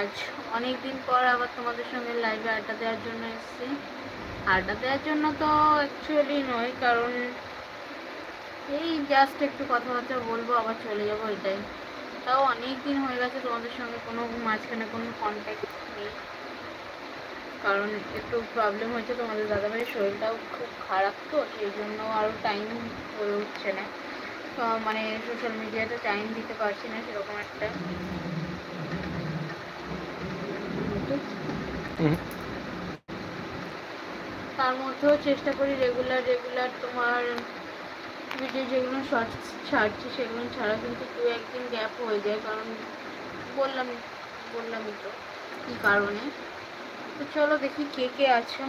আজ অনেক দিন পর আবার তোমাদের সঙ্গে লাইভে আড্ডা দেওয়ার জন্য এসেছি। আড্ডা দেওয়ার জন্য তো অ্যাকচুয়ালি নয়, কারণ এই জাস্ট একটু কথাবার্তা বলবো, আবার চলে যাবো, এটাই। তাও অনেক দিন হয়ে গেছে তোমাদের সঙ্গে কোনো মাঝখানে কোনো কন্ট্যাক্ট নেই, কারণ একটু প্রবলেম হয়েছে। তোমাদের দাদাভাইয়ের শরীরটাও খুব খারাপ, তো সেই জন্য আরও টাইম হয়ে উঠছে না, মানে সোশ্যাল মিডিয়াতে টাইম দিতে পারছি না সেরকম একটা। তার মধ্যেও চেষ্টা করি রেগুলার তোমার ভিডিও যেগুলো শর্টস ছাড়ছি সেগুলো ছাড়া, কিন্তু দু একদিন গ্যাপ হয়ে যায়, কারণ বললামই তো কী কারণে। তো চলো দেখি কে কে আছো।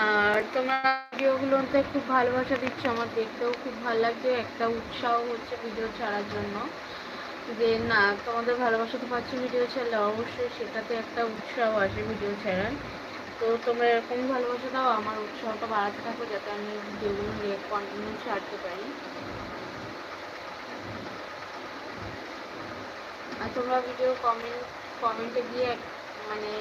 আর তোমরা ভিডিওগুলোতে খুব ভালোবাসা দিচ্ছ, আমার দেখতেও খুব ভালো লাগছে, একটা উৎসাহ হচ্ছে ভিডিও ছাড়ার জন্য, যে না তোমাদের ভালোবাসা তো পাচ্ছি ভিডিও ছাড়লে, অবশ্যই সেটাতে একটা উৎসাহ আসে ভিডিও ছাড়ার। তো তোমরা এরকম ভালোবাসা দাও, আমার উৎসাহটা বাড়াতে থাকো, যাতে আমি ভিডিওগুলো কন্টিনিউ ছাড়তে পারি। আর তোমরা ভিডিও কমেন্টে গিয়ে মানে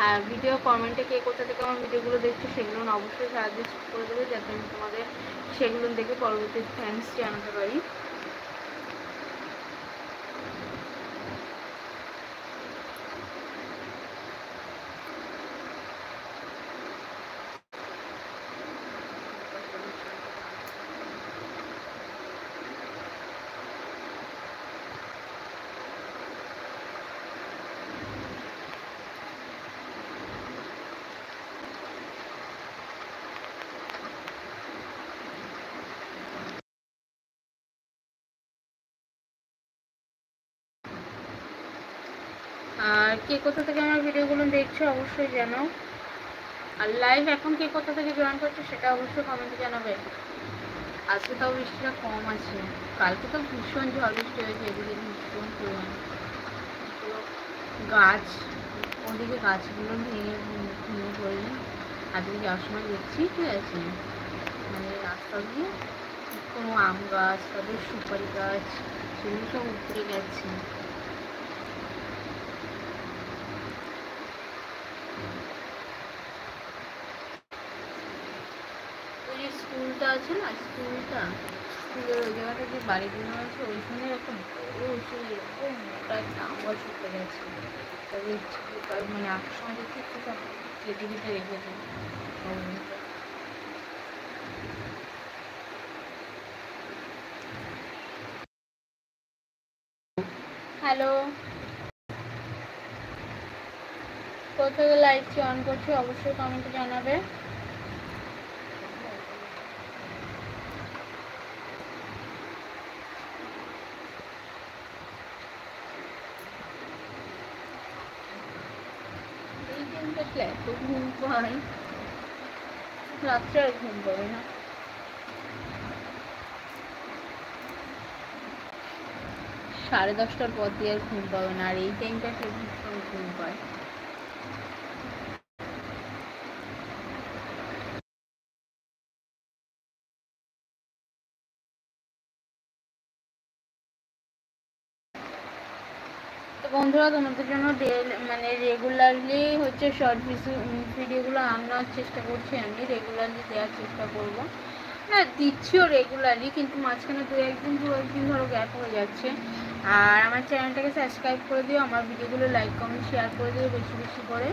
আর ভিডিও কমেন্টে কে কোথা থেকে আমার ভিডিওগুলো দেখছো সেগুলো অবশ্যই সাজেস্ট করে দেবে, যাতে আমি তোমাদের সেগুলো দেখে পরবর্তী থ্যাঙ্কস জানাতে পারি। আর কে কোথা থেকে আমার ভিডিওগুলো দেখছো অবশ্যই জানাও। আর লাইভ এখন কে কোথা থেকে জয়েন করছো সেটা অবশ্যই কমেন্টে জানাবে। আজকে তাও বৃষ্টিটা কম আছে, কালকে তো ভীষণ ঝড় বৃষ্টি হয়েছে এদিকে ভীষণ পরিমাণে। গাছ ওদিকে গাছগুলো ভেঙে পড়েছে। আজকে যাওয়ার সময় দেখছি, ঠিক আছে, মানে রাস্তা দিয়ে কোনো আম গাছ, তাদের সুপারি গাছ, সেগুলো সব উপরে গেছে। ওই যে স্কুলটা আছে না, স্কুলের ওই জায়গাটা যে বাড়িগুলো আছে ওইখানে একটা বড় সেই এরকম মোটা একটা আম গাছ উঠে গেছে। তবে মানে আসার সময় দেখছি সব কেটে কেটে রেখেছে। হ্যালো, কোথায় লাইভটি অন করছি অবশ্যই কমেন্টে জানাবে। এই দিনটা এত ঘুম পাই, রাত্রে আর ঘুম পাবে না। 10:30টার পর দিয়ে আর ঘুম পাবে না, আর এই টাইমটা সে ভীষণ ঘুম পায়। তো বন্ধুরা, তোমাদের জন্য মানে রেগুলারলি হচ্ছে শর্ট ভিডিওগুলো আনার চেষ্টা করছি, আমি রেগুলারলি দেওয়ার চেষ্টা করবো। না, দিচ্ছিও রেগুলারলি, কিন্তু মাঝখানে দু একদিন ধরো গ্যাপ হয়ে যাচ্ছে। আর আমার চ্যানেলটাকে সাবস্ক্রাইব করে দিও, আমার ভিডিওগুলো লাইক কমেন্ট শেয়ার করে দিও বেশি বেশি করে।